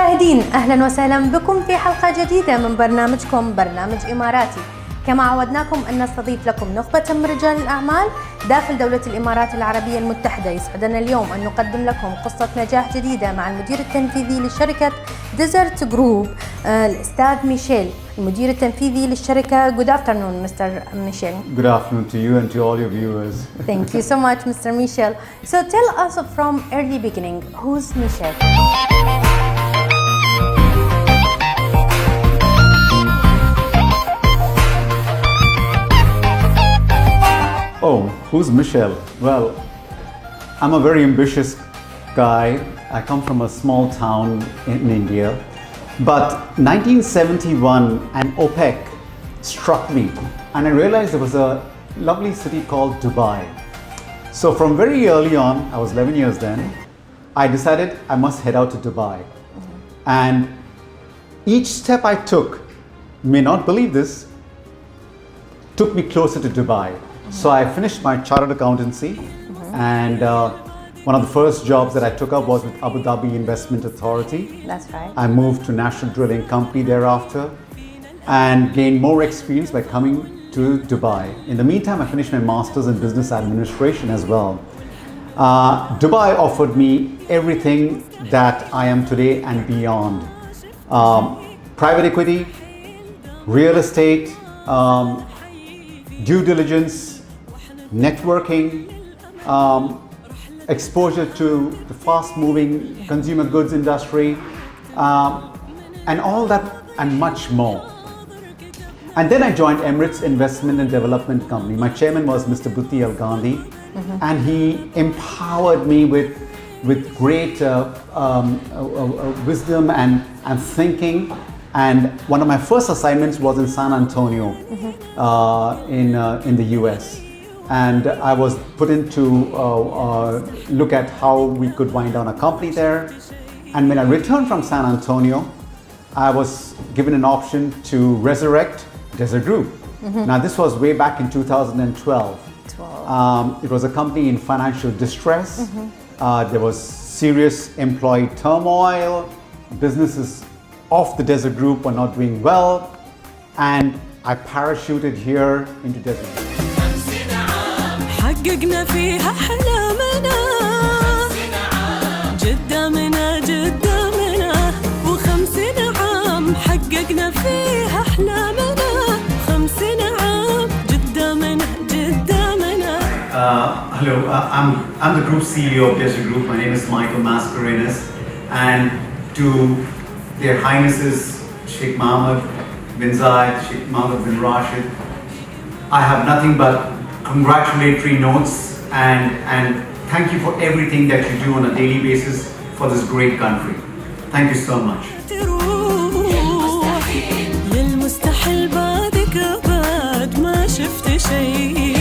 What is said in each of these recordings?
مشاهدين أهلا وسهلا بكم في حلقة جديدة من برنامجكم برنامج إماراتي. كما عودناكم أن نستضيف لكم نخبة من رجال الأعمال داخل دولة الإمارات العربية المتحدة. يسعدنا اليوم أن نقدم لكم قصة نجاح جديدة مع المدير التنفيذي لشركة ديزرت جروب الأستاذ ميشيل، المدير التنفيذي للشركة. Good afternoon, Mr. Michel. Good afternoon to you and to all your viewers. Thank you so much, Mr. Michel. So tell us from early beginning, who's Michel? Oh, who's Michel? Well, I'm a very ambitious guy. I come from a small town in India. But 1971 and OPEC struck me and I realized there was a lovely city called Dubai. So from very early on, I was 11 years then, I decided I must head out to Dubai. And each step I took, you may not believe this, took me closer to Dubai. So I finished my chartered accountancy and one of the first jobs that I took up was with Abu Dhabi Investment Authority. That's right. I moved to National Drilling Company thereafter and gained more experience by coming to Dubai. In the meantime, I finished my master's in business administration as well. Dubai offered me everything that I am today and beyond. Private equity, real estate, due diligence, networking, exposure to the fast-moving consumer goods industry, and all that and much more. And then I joined Emirates Investment and Development Company. My chairman was Mr. Bhuti Al Gandhi, and he empowered me with great wisdom and thinking. And one of my first assignments was in San Antonio, in the US. And I was put in to look at how we could wind down a company there. And when I returned from San Antonio, I was given an option to resurrect Desert Group. Now this was way back in 2012. It was a company in financial distress. There was serious employee turmoil. Businesses of the Desert Group were not doing well. And I parachuted here into Desert Group. حققنا فيها أحلامنا قدامنا و50 عام حققنا فيها أحلامنا 50 عام قدامنا. Hello, I'm the Group CEO of Desert Group. My name is Michael Mascarenas, and to Their Highnesses Sheikh Mohammed bin Zayed, Sheikh Mohammed bin Rashid, I have nothing but congratulatory notes and thank you for everything that you do on a daily basis for this great country. Thank you so much. للمستحيل بعدك أبد ما شفت شيء.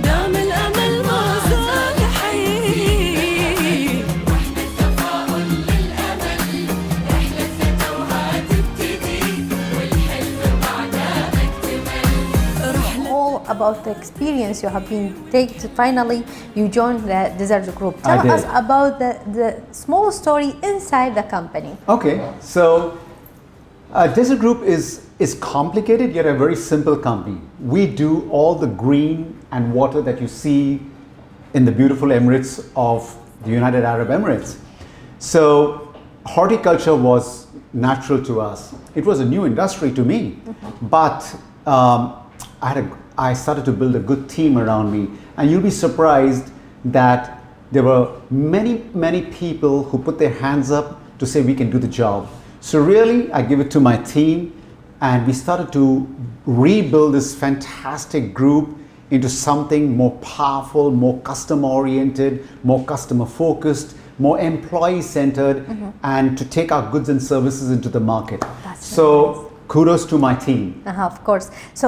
دام الأمل ما زال حي. واحنا التفاؤل للأمل رحلتنا توها تبتدي والحلم بعدها مكتمل. All about the experience you have been taken. Finally, you joined the Desert Group. Tell us about the small story inside the company. Okay, so Desert Group is complicated yet a very simple company. We do all the green and water that you see in the beautiful Emirates of the United Arab Emirates. So horticulture was natural to us. It was a new industry to me, but I started to build a good team around me, and you'll be surprised that there were many people who put their hands up to say we can do the job. So really, I give it to my team, and we started to rebuild this fantastic group into something more powerful, more customer-oriented, more customer-focused, more employee-centered, and to take our goods and services into the market. So kudos to my team. Of course. So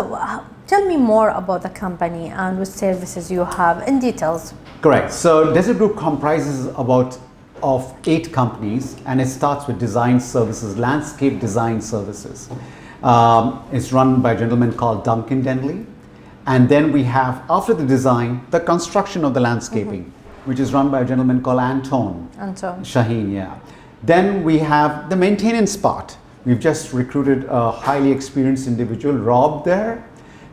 tell me more about the company and what services you have in details. Correct. So Desert Group comprises of 8 companies, and it starts with design services, landscape design services. It's run by a gentleman called Duncan Denley. And then we have, after the design, the construction of the landscaping. which is run by a gentleman called Anton. Anton. Shaheen, yeah. Then we have the maintenance part. We've just recruited a highly experienced individual, Rob, there.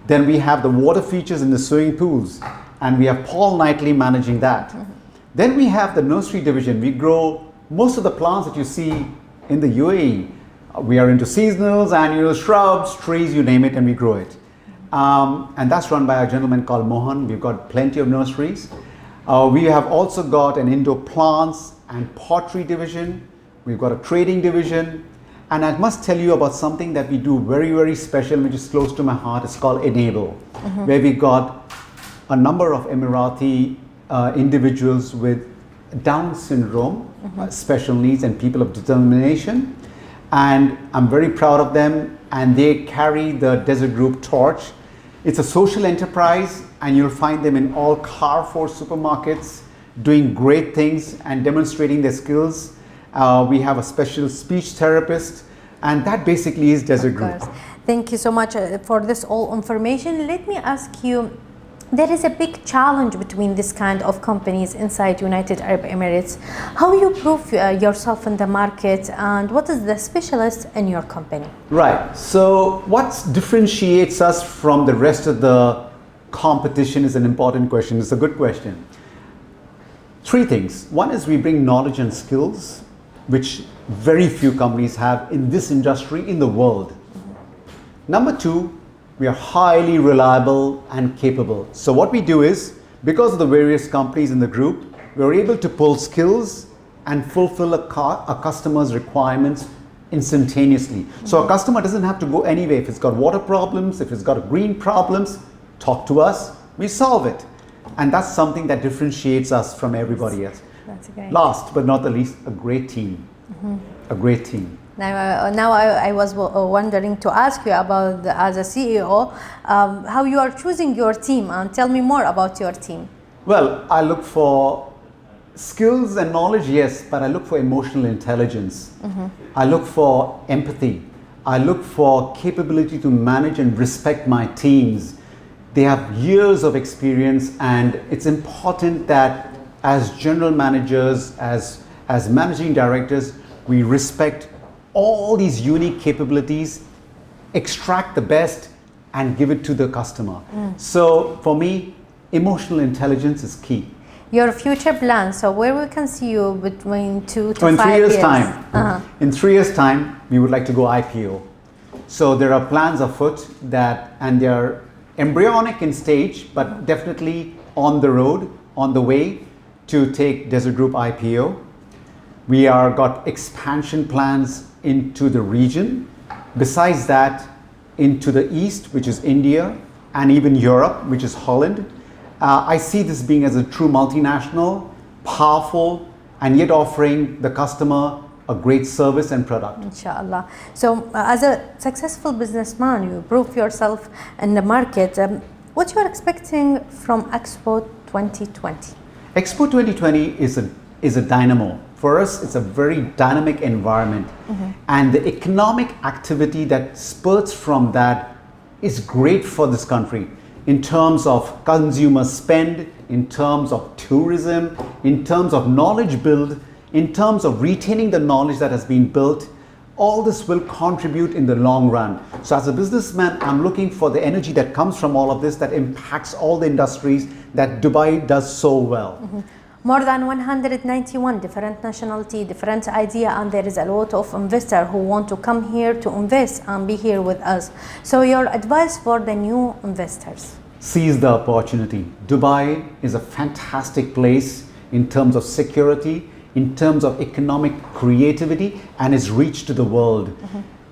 Then we have the water features in the swimming pools, and we have Paul Knightley managing that. Then we have the nursery division. We grow most of the plants that you see in the UAE. We are into seasonals, annuals, shrubs, trees, you name it, and we grow it. And that's run by a gentleman called Mohan. We've got plenty of nurseries. We have also got an indoor plants and pottery division. We've got a trading division. And I must tell you about something that we do very, very special, which is close to my heart. It's called Enable, where we got a number of Emirati individuals with Down syndrome, special needs, and people of determination. And I'm very proud of them, and they carry the Desert Group torch. It's a social enterprise, and you'll find them in all Carrefour supermarkets doing great things and demonstrating their skills. We have a special speech therapist, and that basically is Desert Group. Thank you so much for this all information. Let me ask you, there is a big challenge between this kind of companies inside United Arab Emirates. How you prove yourself in the market, and what is the specialist in your company? Right. So what differentiates us from the rest of the competition is an important question. It's a good question. Three things. One is we bring knowledge and skills, which very few companies have in this industry in the world. Number two, we are highly reliable and capable. So what we do is, because of the various companies in the group, we're able to pull skills and fulfill a customer's requirements instantaneously. So a customer doesn't have to go anywhere. If it's got water problems, if it's got green problems, talk to us, we solve it. And that's something that differentiates us from everybody else. That's great. Last but not the least, a great team. A great team. Now I was wondering to ask you about, as a CEO, how you are choosing your team, and tell me more about your team. Well, I look for skills and knowledge, yes, but I look for emotional intelligence. I look for empathy. I look for capability to manage and respect my teams. They have years of experience, and it's important that as general managers, as managing directors, we respect all these unique capabilities, extract the best, and give it to the customer. So for me, emotional intelligence is key. Your future plan, so where we can see you between 2 to 5 in 3 years? years' time, in 3 years' time, we would like to go IPO. So there are plans afoot and they are embryonic in stage, but definitely on the road, on the way to take Desert Group IPO. We are got expansion plans into the region. Besides that, into the east, which is India, and even Europe, which is Holland. I see this being as a true multinational, powerful, and yet offering the customer a great service and product. Inshallah. So as a successful businessman, you prove yourself in the market. What you are expecting from Expo 2020? Expo 2020 is a dynamo. For us, it's a very dynamic environment. And the economic activity that spurts from that is great for this country in terms of consumer spend, in terms of tourism, in terms of knowledge build, in terms of retaining the knowledge that has been built. All this will contribute in the long run. So as a businessman, I'm looking for the energy that comes from all of this that impacts all the industries that Dubai does so well. More than 191 different nationality, different idea, and there is a lot of investors who want to come here to invest and be here with us. So your advice for the new investors? Seize the opportunity. Dubai is a fantastic place in terms of security, in terms of economic creativity, and its reach to the world.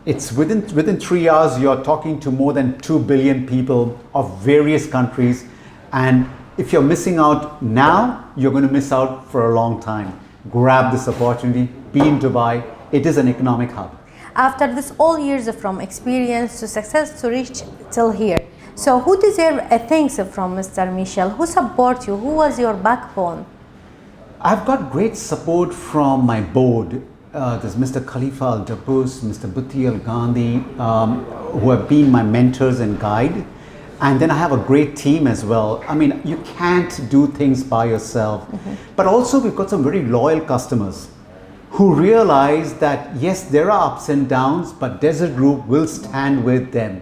It's within 3 hours, you're talking to more than 2 billion people of various countries. And if you're missing out now, you're going to miss out for a long time. Grab this opportunity, be in Dubai. It is an economic hub. After this all years from experience to success to reach till here, so who deserve a thanks from Mr. Michel? Who support you? Who was your backbone? I've got great support from my board. There's Mr. Khalifa Al Dabbous, Mr. Butti Al Gandhi, who have been my mentors and guide. And then I have a great team as well. I mean, you can't do things by yourself. But also we've got some very loyal customers who realize that yes, there are ups and downs, but Desert Group will stand with them.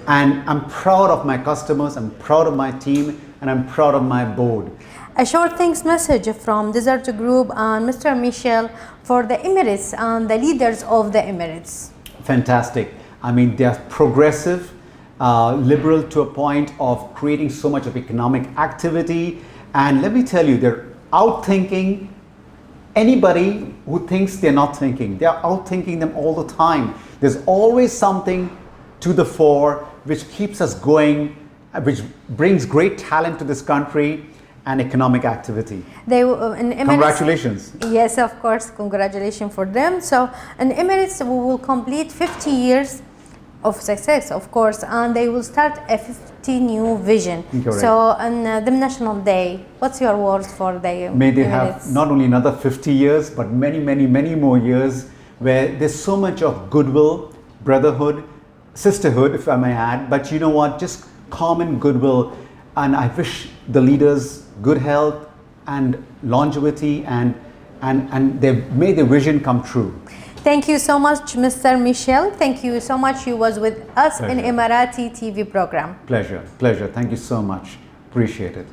And I'm proud of my customers, I'm proud of my team, and I'm proud of my board. A short thanks message from Desert Group and Mr. Michel for the Emirates and the leaders of the Emirates. Fantastic. I mean, they're progressive, liberal to a point of creating so much of economic activity. And let me tell you, they're outthinking anybody who thinks they're not thinking. They're outthinking them all the time. There's always something to the fore which keeps us going, which brings great talent to this country and economic activity. They in Emirates, Congratulations. Yes, of course, congratulations for them. So in Emirates, we will complete 50 years of success, of course, and they will start a 50 new vision. Correct. So on the National Day, what's your words for the May they Emirates? have not only another 50 years, but many, many, many more years where there's so much of goodwill, brotherhood, sisterhood, if I may add, but you know what, just common goodwill. And I wish the leaders good health and longevity and may their vision come true. Thank you so much, Mr. Michel. Thank you so much. You was with us in Pleasure. Emirati TV program. Pleasure, pleasure. Thank you so much. Appreciate it.